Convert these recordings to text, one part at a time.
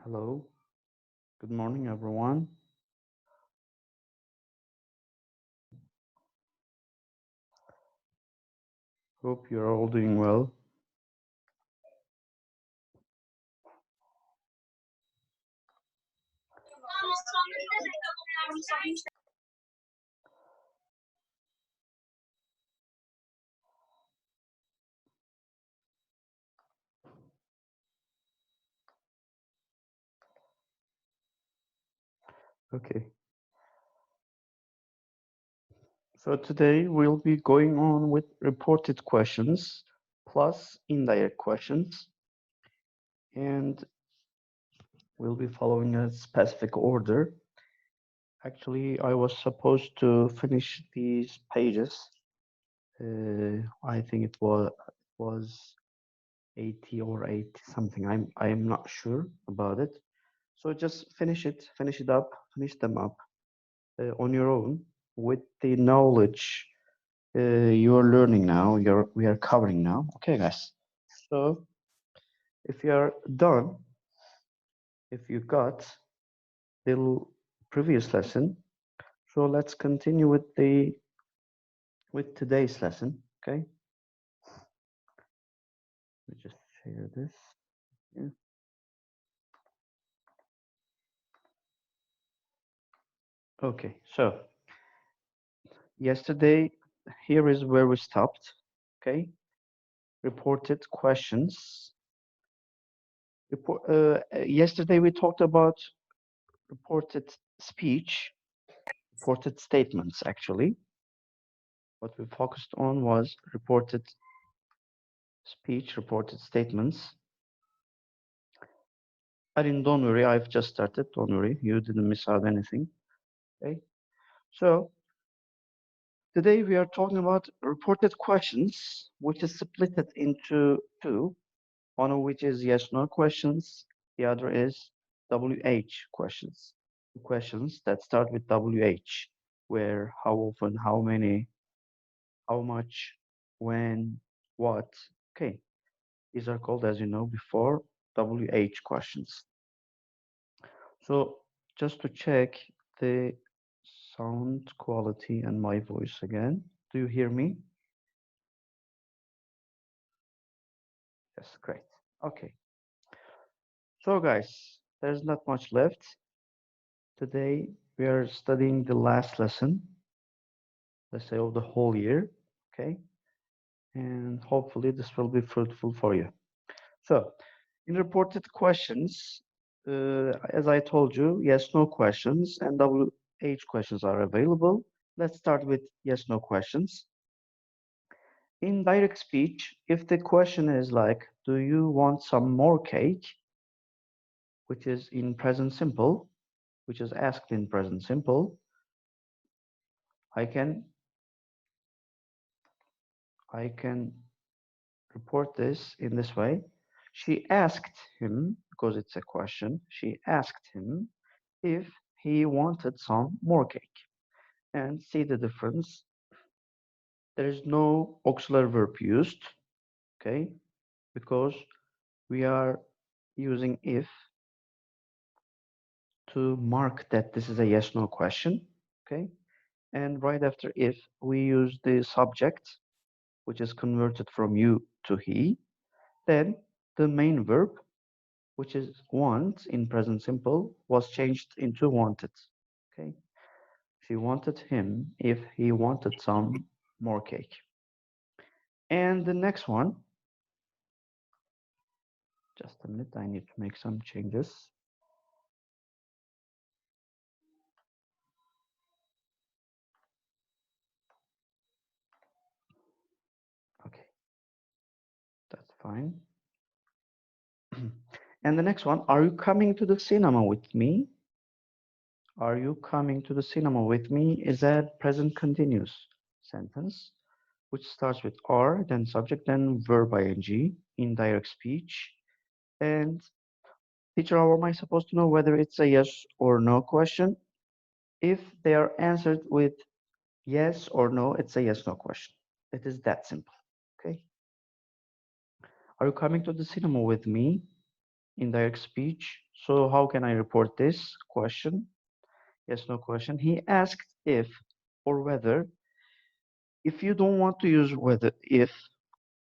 Hello, good morning, everyone. Hope you're all doing well. Okay, so today we'll be going on with reported questions plus indirect questions, and we'll be following a specific order. Actually, I was supposed to finish these pages. I think it was 80 or 80 something. I'm not sure about it. So just finish it up, finish them up on your own with the knowledge you're learning now, we are covering now. Okay, guys. So if you are done, if you got the previous lesson, so let's continue with today's lesson. Okay, let me just share this. Yeah. Okay, so yesterday, here is where we stopped. Okay, reported questions. Yesterday we talked about reported speech, reported statements actually. What we focused on was reported speech, reported statements. I mean, don't worry, I've just started. Don't worry, you didn't miss out anything. Okay. So today we are talking about reported questions, which is split into two. One of which is yes/no questions. The other is WH questions. Questions that start with WH, where, how often, how many, how much, when, what. Okay, these are called, as you know before, WH questions. So just to check the sound quality and my voice again. Do you hear me? Yes, great. Okay. So guys, there's not much left. Today we are studying the last lesson, let's say of the whole year. Okay. And hopefully this will be fruitful for you. So in reported questions, as I told you, yes, no questions and WH questions are available. Let's start with yes, no questions. In direct speech, if the question is like, do you want some more cake? Which is in present simple, which is asked in present simple, I can I can report this in this way. She asked him, because it's a question, she asked him if he wanted some more cake. And see the difference. There is no auxiliary verb used, okay, because we are using if to mark that this is a yes no question, okay. And right after if, we use the subject, which is converted from you to he. Then the main verb, which is want in present simple, was changed into wanted. Okay, she wanted him if he wanted some more cake. And the next one, just a minute, I need to make some changes. Okay, that's fine. And the next one, are you coming to the cinema with me? Are you coming to the cinema with me? Is that present continuous sentence, which starts with are, then subject, then verb ing, indirect speech. And teacher, how am I supposed to know whether it's a yes or no question? If they are answered with yes or no, it's a yes no question. It is that simple. Okay. Are you coming to the cinema with me? Indirect speech. So how can I report this question? Yes, no question. He asked if or whether. If you don't want to use whether if,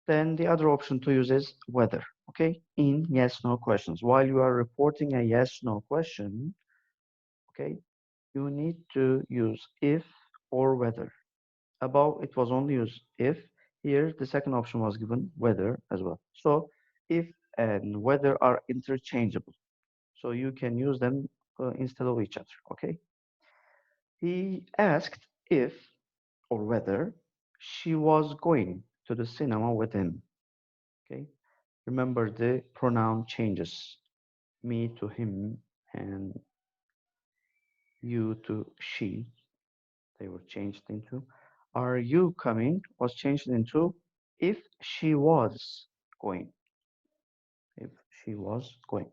then the other option to use is whether. Okay, in yes no questions. While you are reporting a yes no question, okay, you need to use if or whether. Above it was only used if. Here the second option was given whether as well. So if and whether are interchangeable. So you can use them instead of each other. Okay. He asked if or whether she was going to the cinema with him. Okay. Remember the pronoun changes. Me to him and you to she. They were changed into. Are you coming was changed into if she was going. If she was going.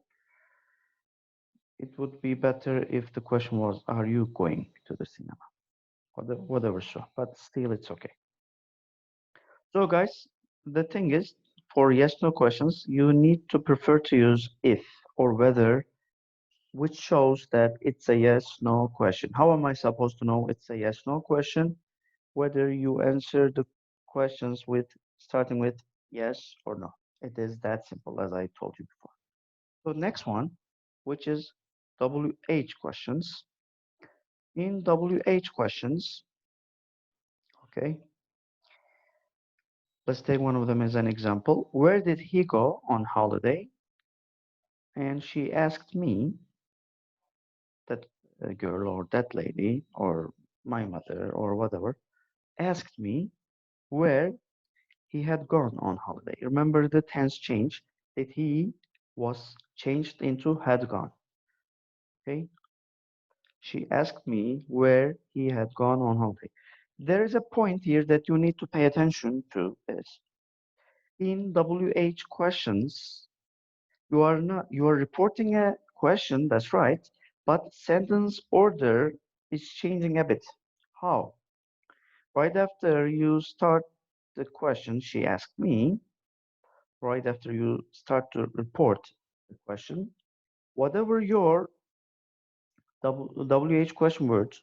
It would be better if the question was, are you going to the cinema? Whatever, so, but still it's okay. So guys, the thing is, for yes no questions, you need to prefer to use if or whether, which shows that it's a yes no question. How am I supposed to know it's a yes no question? Whether you answer the questions with starting with yes or no. It is that simple as I told you before. So next one, which is WH questions. In WH questions, okay, let's take one of them as an example. Where did he go on holiday? And she asked me, that girl or that lady or my mother or whatever, asked me where he had gone on holiday. Remember the tense change that he was changed into had gone. Okay. She asked me where he had gone on holiday. There is a point here that you need to pay attention to is in WH questions, you are reporting a question, that's right, but sentence order is changing a bit. How? Right after you start the question she asked me, right after you start to report the question, whatever your WH question words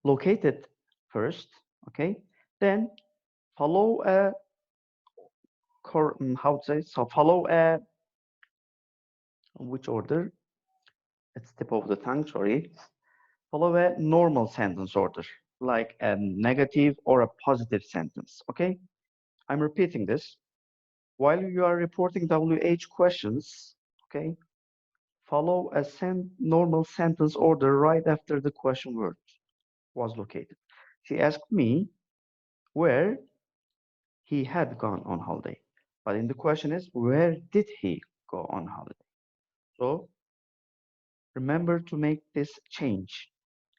located first, okay, then follow a how to say, so follow a which order? It's tip of the tongue, sorry. Follow a normal sentence order, like a negative or a positive sentence, okay? I'm repeating this. While you are reporting WH questions, okay, follow a normal sentence order right after the question word was located. She asked me where he had gone on holiday. But in the question is, where did he go on holiday? So remember to make this change.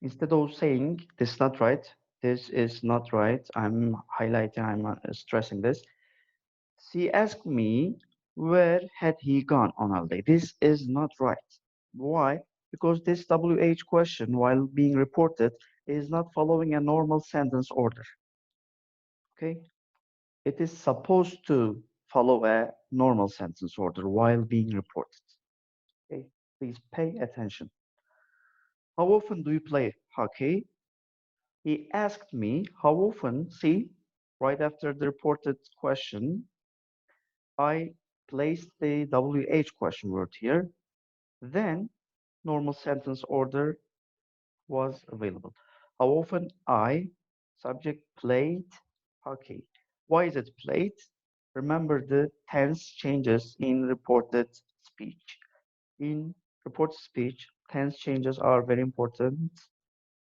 Instead of saying this is not right, this is not right, I'm highlighting, I'm stressing this. She asked me where had he gone on holiday. This is not right. Why? Because this WH question, while being reported, is not following a normal sentence order. Okay? It is supposed to follow a normal sentence order while being reported. Okay? Please pay attention. How often do you play hockey? He asked me how often. See, right after the reported question, I placed the WH question word here. Then normal sentence order was available. How often I, subject, played hockey. Why is it played? Remember the tense changes in reported speech. In reported speech, tense changes are very important.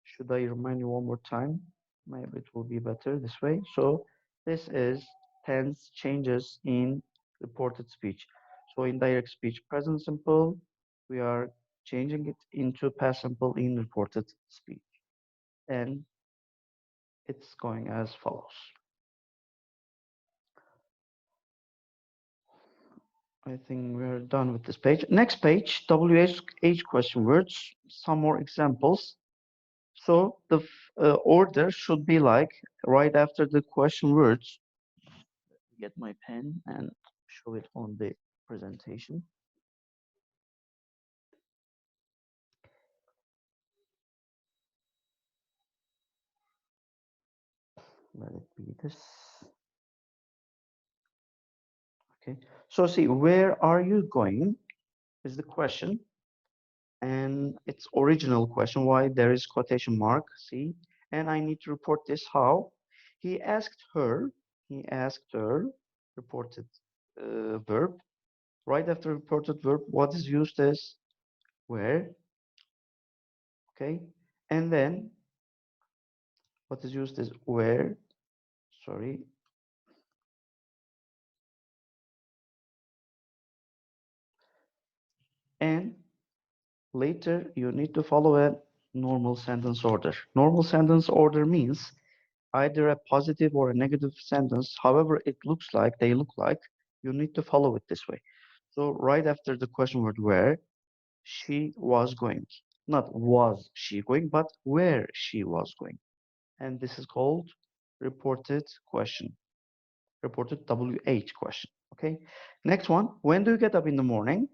Should I remind you one more time? Maybe it will be better this way. So this is tense changes in reported speech. So in direct speech, present simple, we are changing it into past simple in reported speech. And it's going as follows. I think we're done with this page. Next page, WH question words, some more examples. So the order should be like right after the question words. Get my pen and show it on the presentation. Let it be this. Okay. So see, where are you going is the question, and it's original question. Why there is quotation mark? See, and I need to report this. How? He asked her. He asked her. Reported verb. Right after reported verb, what is used as where? Okay, and then what is used as where? Sorry, and later you need to follow a normal sentence order. Normal sentence order means either a positive or a negative sentence, however it looks like, they look like, you need to follow it this way. So right after the question word where, she was going. Not was she going, but where she was going. And this is called reported question. Reported WH question. Okay. Next one. When do you get up in the morning?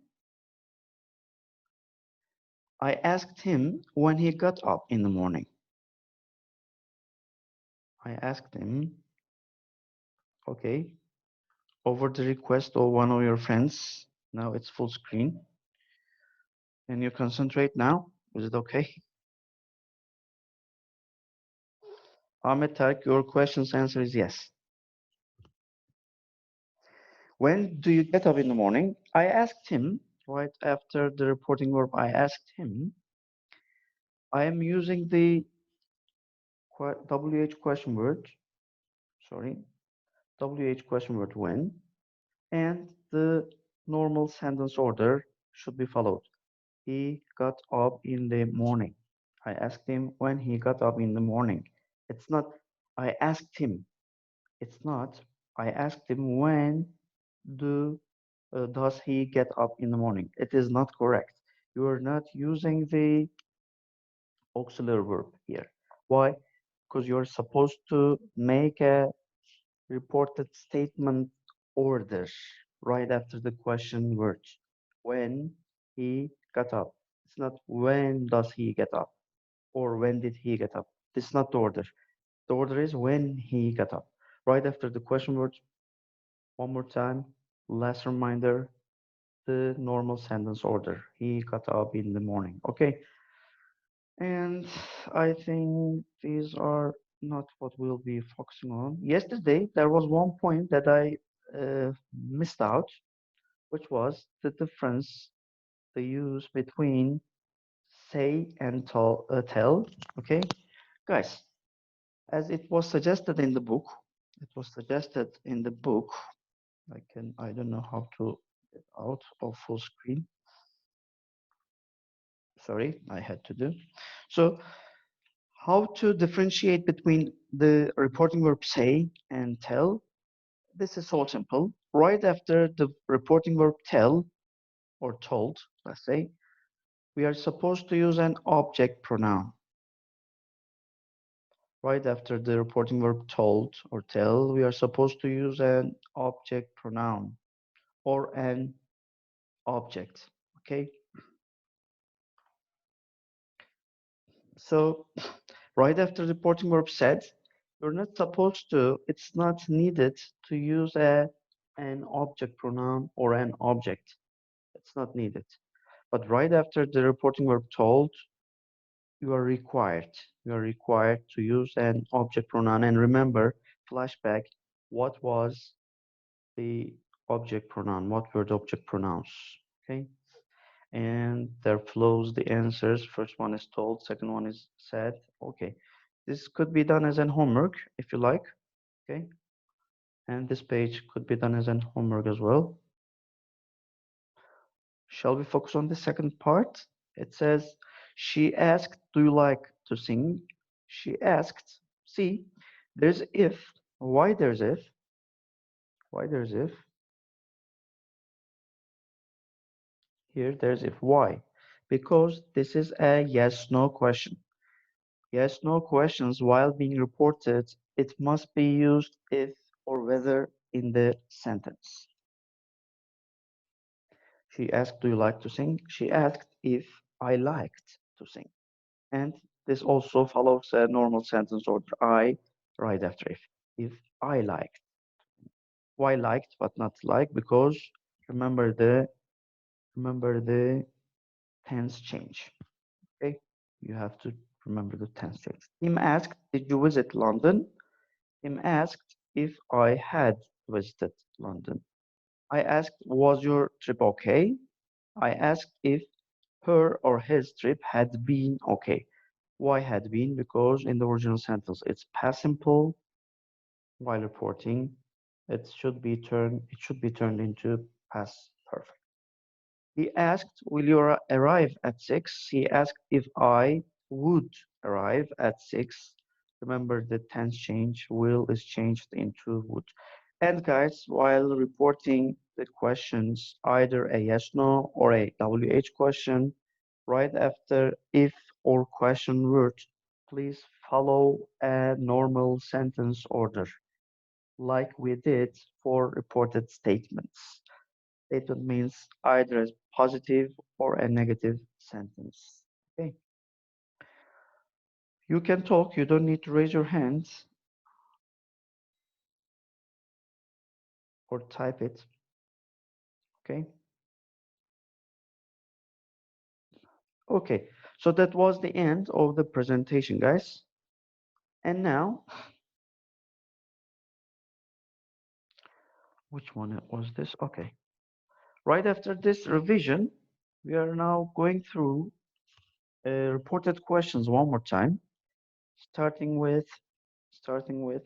I asked him when he got up in the morning. I asked him, okay, over the request of one of your friends. Now it's full screen. Can you concentrate now? Is it okay? Ahmet Tark, your question's answer is yes. When do you get up in the morning? I asked him right after the reporting verb. I asked him. I am using the WH question word. Sorry, WH question word when, and the normal sentence order should be followed. He got up in the morning. I asked him when he got up in the morning. It's not I asked him. It's not I asked him when do does he get up in the morning. It is not correct. You are not using the auxiliary verb here. Why? Because you're supposed to make a reported statement order right after the question words. When he got up. It's not when does he get up or when did he get up. This is not the order. The order is when he got up. Right after the question words, one more time, last reminder, the normal sentence order. He got up in the morning. Okay. And I think these are not what we'll be focusing on. Yesterday, there was one point that I missed out, which was the difference, the use between say and tell. Okay, guys, as it was suggested in the book, it was suggested in the book. I don't know how to get out of full screen. Sorry, I had to do. So how to differentiate between the reporting verb say and tell? This is so simple. Right after the reporting verb tell or told, let's say, we are supposed to use an object pronoun. Right after the reporting verb told or tell, we are supposed to use an object pronoun or an object. Okay. So right after the reporting verb said, you're not supposed to, it's not needed to use an object pronoun or an object. It's not needed. But right after the reporting verb told, you are required. You are required to use an object pronoun. And remember, flashback, what was the object pronoun? What were the object pronouns? Okay. And there flows the answers. First one is told, second one is said. Okay. This could be done as an homework if you like. Okay. And this page could be done as an homework as well. Shall we focus on the second part? It says, she asked, do you like to sing? She asked, see, there's if. Why there's if? Why there's if? Here there's if. Why? Because this is a yes no question. Yes no questions while being reported, it must be used if or whether in the sentence. She asked, do you like to sing? She asked if I liked to sing. And this also follows a normal sentence order. I right after if. If I liked. Why liked but not like? Because remember the remember the tense change. Okay, you have to remember the tense change. Tim asked, "Did you visit London?" Tim asked if I had visited London. I asked, "Was your trip okay?" I asked if her or his trip had been okay. Why had been? Because in the original sentence it's past simple. While reporting, it should be turned into past perfect. He asked, "Will you arrive at 6?" He asked if I would arrive at 6. Remember the tense change, will is changed into would. And guys, while reporting the questions, either a yes, no, or a WH question, right after if or question word, please follow a normal sentence order, like we did for reported statements. Statement means either a positive or a negative sentence. Okay. You can talk, you don't need to raise your hands or type it. Okay. Okay. So that was the end of the presentation, guys. And now, which one was this? Okay. Right after this revision, we are now going through reported questions one more time, starting with starting with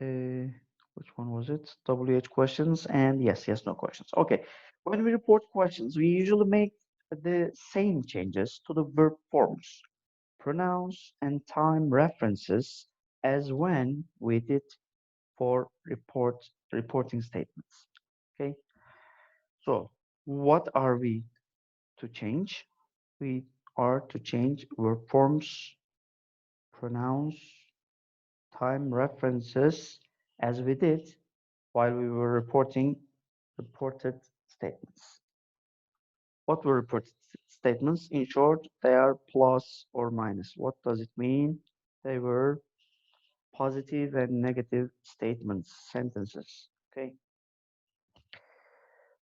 Uh, which one was it? WH questions and yes, yes, no questions. Okay. When we report questions, we usually make the same changes to the verb forms, pronouns, and time references as when we did for reporting statements. Okay. So what are we to change? We are to change verb forms, pronouns, time references as we did while we were reporting reported statements. What were reported statements? In short, they are plus or minus. What does it mean? They were positive and negative statements, sentences. Okay.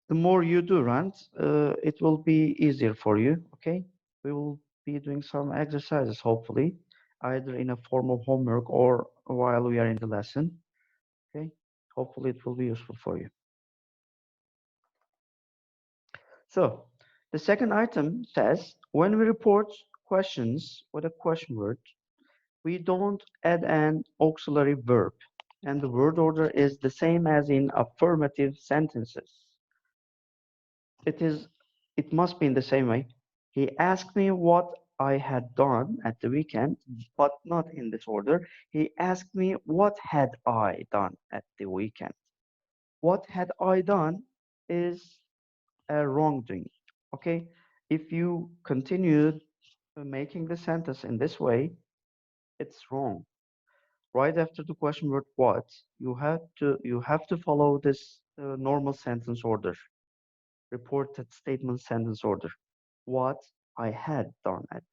The more you do, Rand, it will be easier for you. Okay. We will be doing some exercises, hopefully, either in a form of homework or while we are in the lesson. Okay. Hopefully, it will be useful for you. So the second item says when we report questions with a question word, we don't add an auxiliary verb, and the word order is the same as in affirmative sentences. It is it must be in the same way. He asked me what I had done at the weekend, but not in this order. He asked me what had I done at the weekend. What had I done is a wrongdoing. Okay, if you continue making the sentence in this way, it's wrong. Right after the question word what, you have to follow this normal sentence order, reported statement sentence order. What I had done at.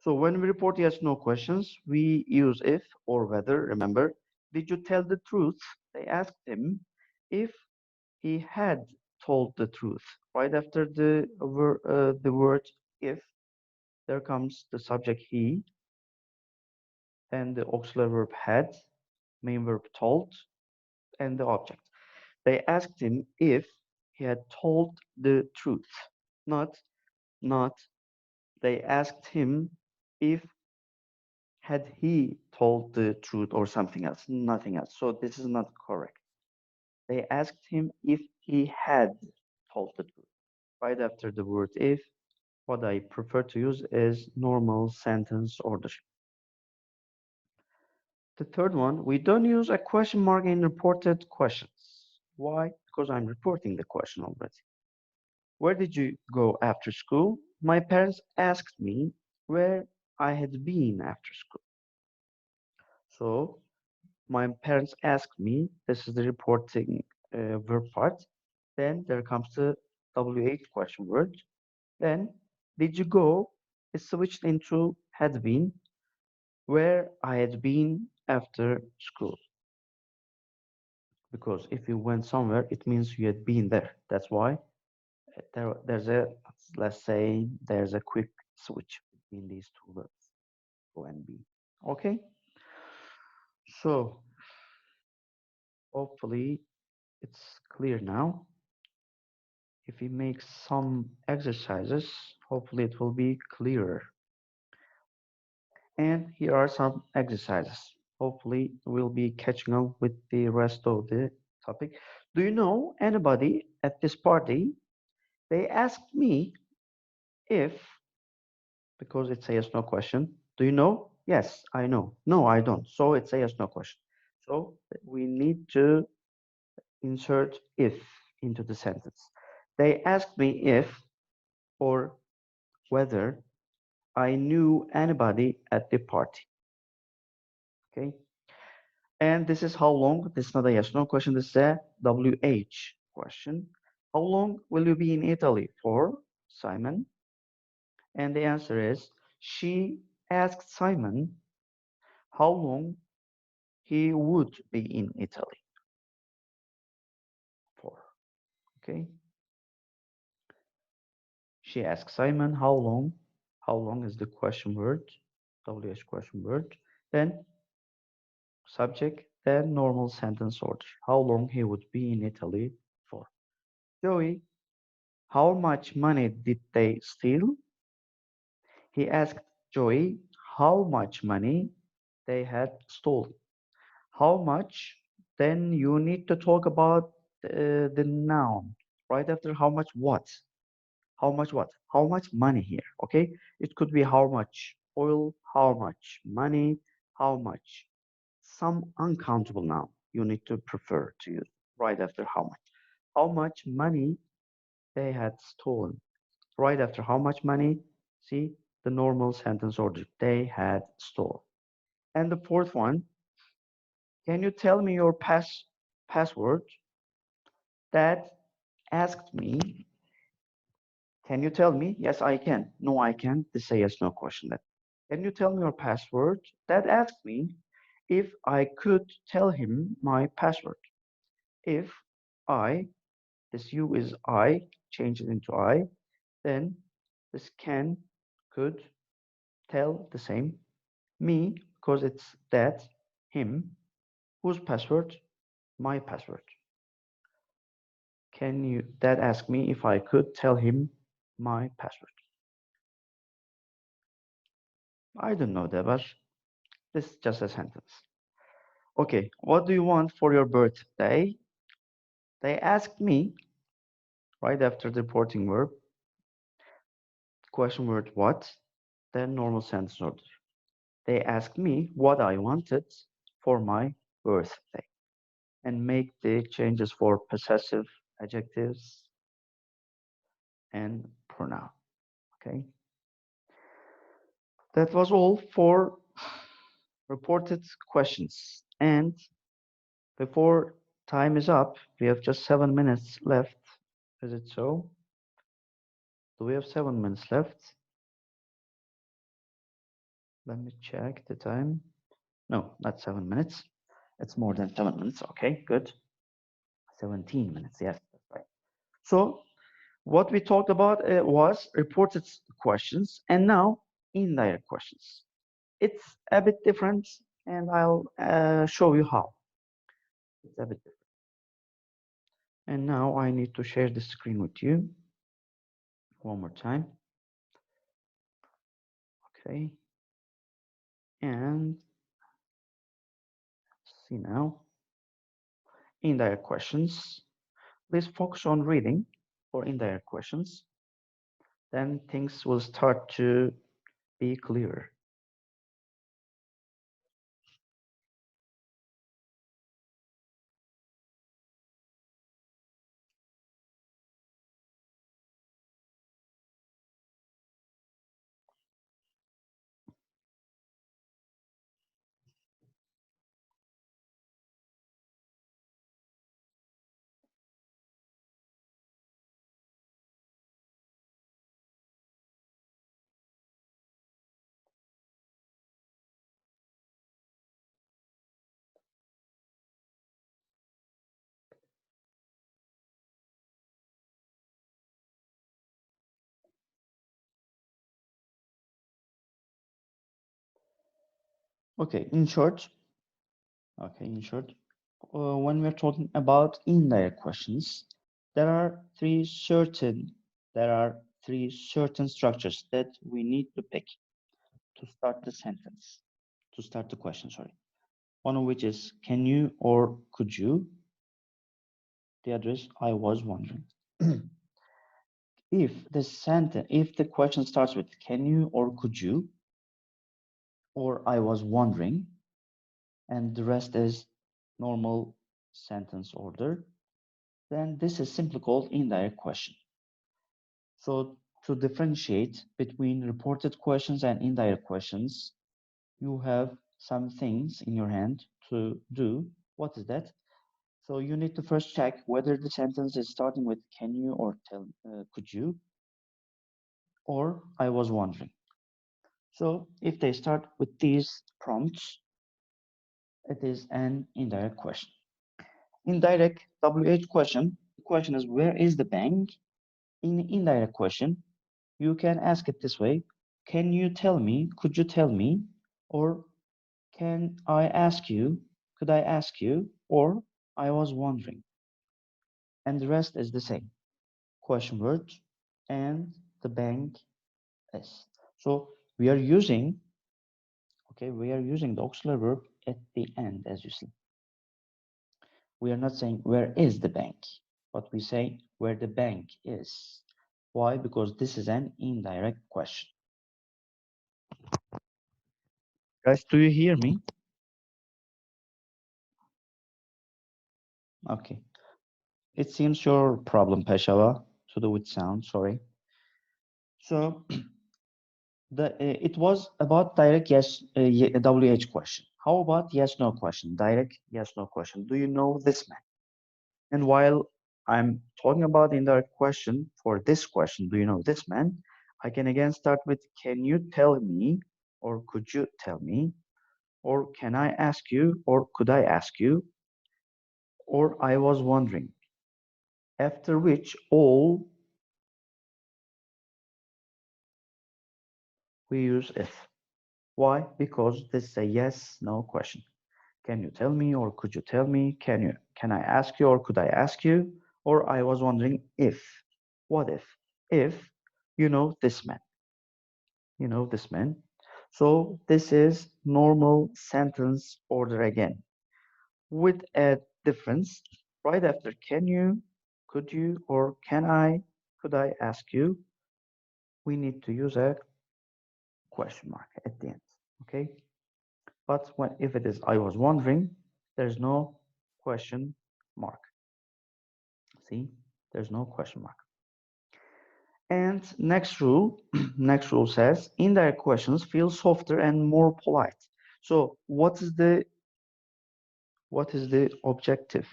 So when we report yes no questions, we use if or whether. Remember, did you tell the truth? They asked him if he had told the truth. Right after the word if, there comes the subject he and the auxiliary verb had, main verb told, and the object. They asked him if he had told the truth. Not they asked him if had he told the truth or something else, nothing else. So this is not correct. They asked him if he had told the truth. Right after the word if, what I prefer to use is normal sentence order. The third one, we don't use a question mark in reported questions. Why? Because I'm reporting the question already. Where did you go after school? My parents asked me where I had been after school. So my parents asked me, this is the reporting verb part. Then there comes the WH question word. Then did you go is switched into had been. where I had been after school. Because if you went somewhere, it means you had been there. That's why there's a, let's say, there's a quick switch between these two words, go and be. Okay, so hopefully it's clear now. If we make some exercises, hopefully it will be clearer. And here are some exercises. Hopefully we'll be catching up with the rest of the topic. Do you know anybody at this party? They asked me if, because it's a yes no question. Do you know? Yes, I know. No, I don't. So it's a yes no question. So we need to insert if into the sentence. They asked me if or whether I knew anybody at the party. Okay. And this is how long? This is not a yes no question. This is a WH question. How long will you be in Italy for, Simon? And the answer is she asked Simon how long he would be in Italy for. Okay. She asked Simon how long. How long is the question word? WH question word. Then subject, then normal sentence order. How long he would be in Italy for. Joey, how much money did they steal? He asked Joey how much money they had stolen. How much? Then you need to talk about the noun right after how much what? How much what? How much money here? Okay, it could be how much oil, how much money, how much. Some uncountable noun you need to prefer to use right after how much. How much money they had stolen. Right after how much money? See the normal sentence order. They had stolen. And the fourth one, can you tell me your password? Dad asked me, can you tell me? Yes, I can. No, I can't. This is a yes, no question. That. Can you tell me your password? Dad asked me if I could tell him my password. If I, this you is I, change it into I, then this can, could, tell the same. Me, because it's that, him, whose password? My password. Can you, Dad asked me if I could tell him my password. I don't know that, but this is just a sentence. Okay, what do you want for your birthday? They asked me right after the reporting verb, question word what, then normal sentence order. They asked me what I wanted for my birthday and make the changes for possessive adjectives and pronoun. Okay, that was all for reported questions. And before time is up, we have just 7 minutes left. Is it so? Do we have 7 minutes left? Let me check the time. No, not 7 minutes. It's more than 7 minutes. Okay, good. 17 minutes. Yes, that's right. So what we talked about was reported questions and now indirect questions. It's a bit different and I'll show you how. It's a bit different. And now I need to share the screen with you one more time. Okay. And see now, indirect questions. Please focus on reading for indirect questions. Then things will start to be clearer. Okay, in short, when we're talking about indirect questions, there are there are three certain structures that we need to pick to start the sentence, to start the question, sorry. One of which is can you or could you? The other is I was wondering. If the question starts with can you or could you, or I was wondering, and the rest is normal sentence order, then this is simply called indirect question. So to differentiate between reported questions and indirect questions, you have some things in your hand to do. What is that? So you need to first check whether the sentence is starting with can you or could you, or I was wondering. So if they start with these prompts, it is an indirect question. Indirect WH question, the question is where is the bank? In indirect question, you can ask it this way. Can you tell me? Could you tell me? Or can I ask you? Could I ask you? Or I was wondering. And the rest is the same. Question word and the bank is. So we are using, okay, we are using the auxiliary verb at the end, as you see. We are not saying where is the bank, but we say where the bank is. Why? Because this is an indirect question. Guys, do you hear me? Okay. It seems your problem, Peshava, to do with sound, sorry. So it was about direct yes WH question. How about yes no question? Direct yes no question. Do you know this man? And while I'm talking about indirect question for this question, do you know this man? I can again start with can you tell me or could you tell me or can I ask you or could I ask you or I was wondering. After which all we use if. Why? Because this is a yes no question. Can you tell me or could you tell me? Can I ask you or could I ask you? Or I was wondering if. What if? If you know this man. You know this man. So this is normal sentence order again. With a difference. Right after can you, could you, or can I, could I ask you? We need to use a question mark at the end. Okay. But if it is I was wondering, there's no question mark. See, there's no question mark. And next rule, next rule says indirect questions feel softer and more polite. So what is the objective?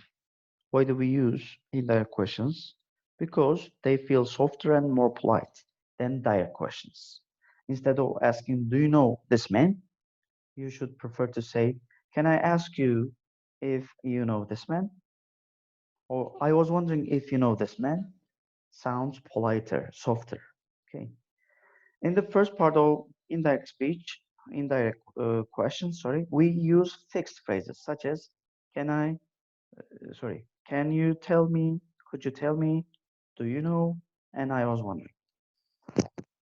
Why do we use indirect questions? Because they feel softer and more polite than direct questions. Instead of asking, do you know this man? You should prefer to say, can I ask you if you know this man? Or I was wondering if you know this man. Sounds politer, softer. Okay. In the first part of indirect speech, indirect questions, sorry, we use fixed phrases such as, can I, can you tell me, could you tell me, do you know, and I was wondering.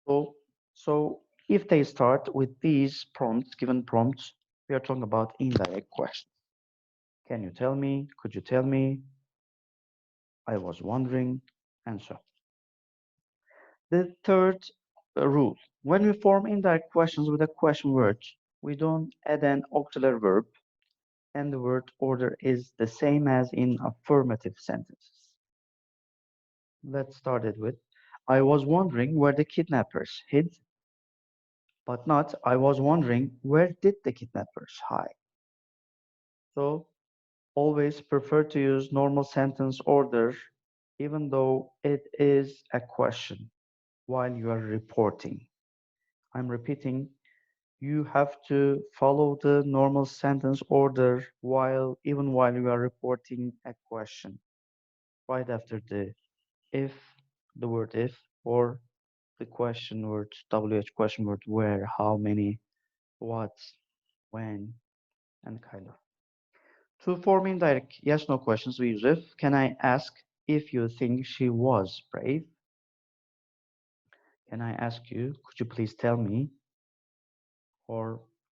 So, so if they start with these prompts, given prompts, we are talking about indirect questions. Can you tell me, could you tell me, I was wondering, and so. The third rule, when we form indirect questions with a question word, we don't add an auxiliary verb, and the word order is the same as in affirmative sentences. Let's start it with, I was wondering where the kidnappers hid, but not, I was wondering where did the kidnappers hide. So always prefer to use normal sentence order, even though it is a question while you are reporting. I'm repeating, you have to follow the normal sentence order even while you are reporting a question. Right after the if, the word if, or the question word, WH question word, where, how many, what, when, and kind of. To form indirect yes no questions, we use if. Can I ask if you think she was brave? Can I ask you, could you please tell me? Or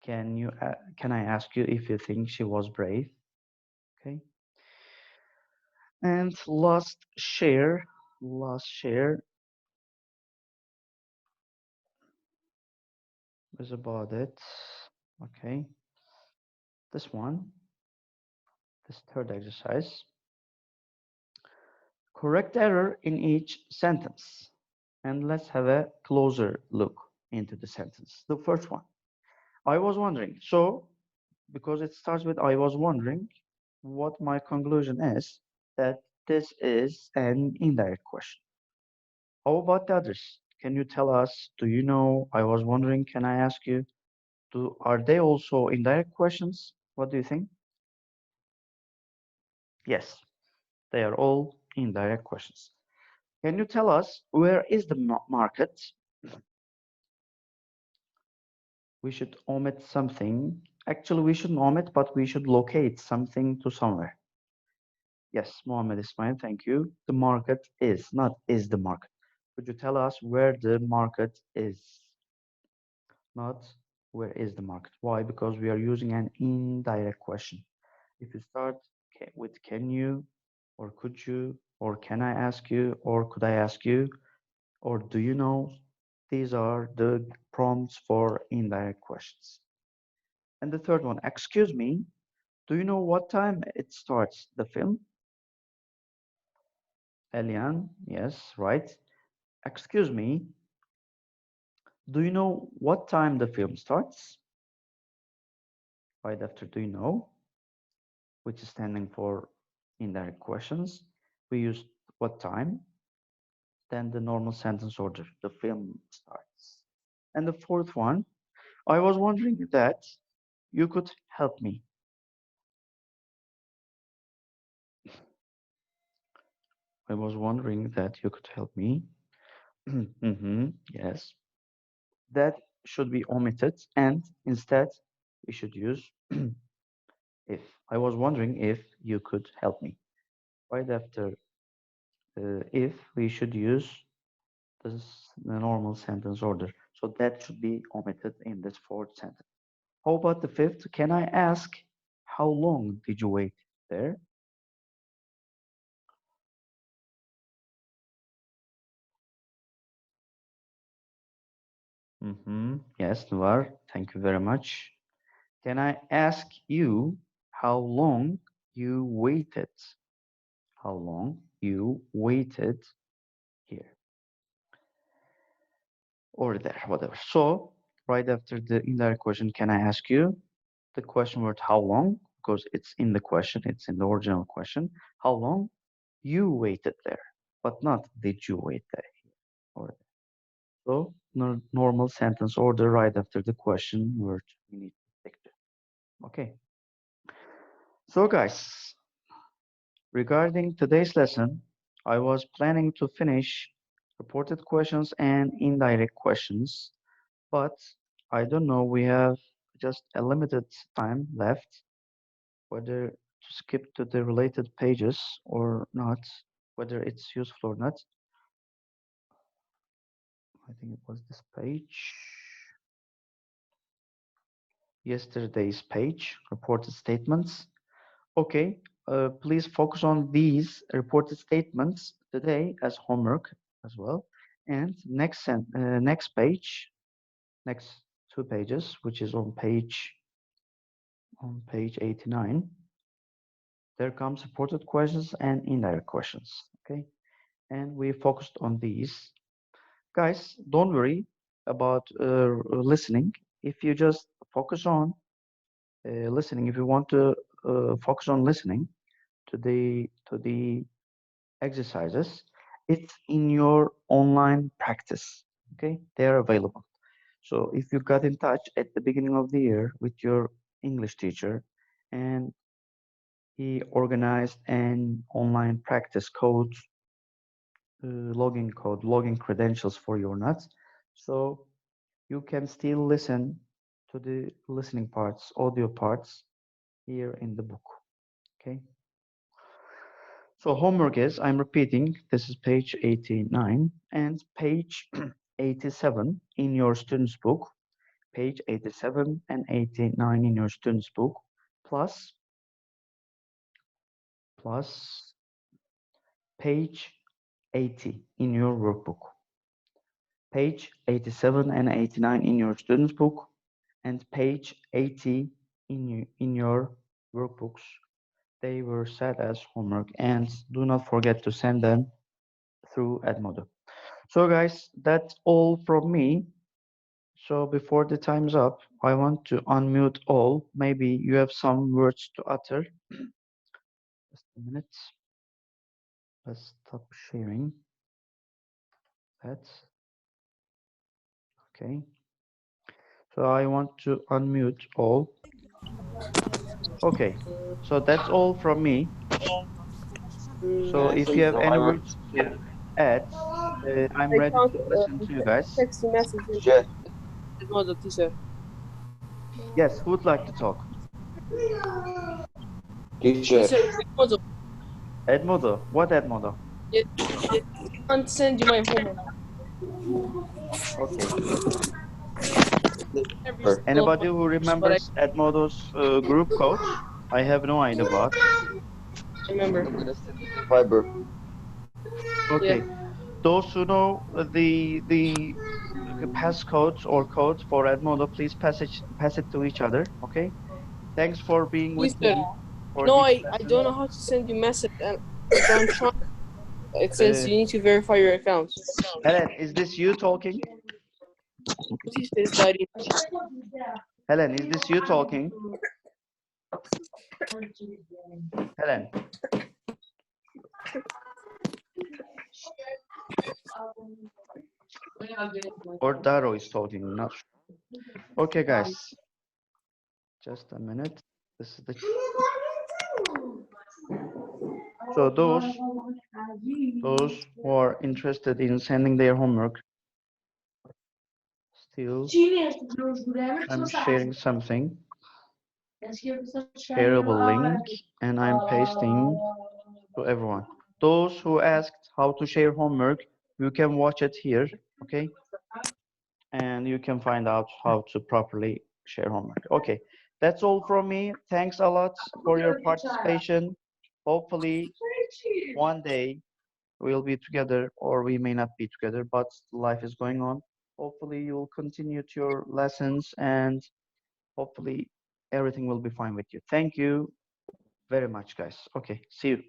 can I ask you if you think she was brave? Okay. And last share is about it. Okay. This one, this third exercise. Correct error in each sentence. And let's have a closer look into the sentence. The first one, I was wondering. So, because it starts with I was wondering, what my conclusion is that this is an indirect question. How about the others? Can you tell us? Do you know? I was wondering. Can I ask you? Are they also indirect questions? What do you think? Yes, they are all indirect questions. Can you tell us where is the market? We should omit something. Actually, we shouldn't omit, but we should locate something to somewhere. Yes, Mohammed Ismail, thank you. The market is, not is the market. Could you tell us where the market is? Not where is the market. Why? Because we are using an indirect question. If you start with can you, or could you, or can I ask you, or could I ask you, or do you know, these are the prompts for indirect questions. And the third one, excuse me, do you know what time it starts, the film? Elian, yes, right. Excuse me, do you know what time the film starts? Right after do you know, which is standing for indirect questions. We use what time, then the normal sentence order, the film starts. And the fourth one, I was wondering that you could help me. I was wondering that you could help me. Yes. That should be omitted, and instead we should use if. I was wondering if you could help me. Right after if, we should use the normal sentence order. So that should be omitted in this fourth sentence. How about the fifth? Can I ask how long did you wait there? Yes, Noir, thank you very much. Can I ask you how long you waited? How long you waited here or there, whatever. So, right after the indirect question, can I ask you? The question word how long, because it's in the question, it's in the original question. How long you waited there, but not did you wait there or there. So, normal sentence order right after the question word we need to stick to. Okay. So, guys, regarding today's lesson, I was planning to finish reported questions and indirect questions, but I don't know, we have just a limited time left, whether to skip to the related pages or not, whether it's useful or not. I think it was this page, yesterday's page, reported statements. Okay, please focus on these reported statements today as homework as well. And next page, next two pages, which is on page 89, there comes reported questions and indirect questions. Okay, and we focused on these. Guys, don't worry about listening. If you just focus on listening, if you want to focus on listening to the exercises, it's in your online practice. Okay, they are available. So if you got in touch at the beginning of the year with your English teacher and he organized an online practice code, login credentials for your nuts, so you can still listen to the listening parts, audio parts here in the book. Okay. So homework is, I'm repeating, this is page 89 and page 87 in your student's book, page 87 and 89 in your student's book, plus plus page 80 in your workbook. Page 87 and 89 in your student's book and page 80 in your workbooks. They were set as homework and do not forget to send them through Edmodo. So guys, that's all from me. So before the time's up, I want to unmute all. Maybe you have some words to utter. Just a minute. Let's stop sharing that. Okay. So I want to unmute all. Okay. So that's all from me. So if you have any words to add, I'm I ready can't to listen to you guys. text the message in Edmodo, teacher. Yes, who would like to talk? Teacher, Edmodo. Edmodo. What Edmodo? Yes, I can't send you my homework. Okay. Every single Anybody one, who but I remembers Edmodo's group code? I have no idea about. remember. I'm gonna send it in Viber. Yeah. Okay. Those who know the passcodes or codes for Edmodo, please pass it to each other. Okay. Thanks for being with Teacher. me for No, these I don't lessons. know how to send you message, and if I'm trying, it says Uh, you need to verify your account. Helen, is this you talking? What is this, Daddy? Helen, is this you talking? Helen, or Daro is talking? Not sure. Okay, guys, just a minute. This is the so those who are interested in sending their homework, still, I'm sharing something. Shareable link, and I'm pasting to everyone. Those who asked how to share homework, you can watch it here, okay? And you can find out how to properly share homework. Okay, that's all from me. Thanks a lot for your participation. Hopefully, one day we'll be together, or we may not be together, but life is going on. Hopefully, you'll continue to your lessons, and hopefully, everything will be fine with you. Thank you very much, guys. Okay, see you.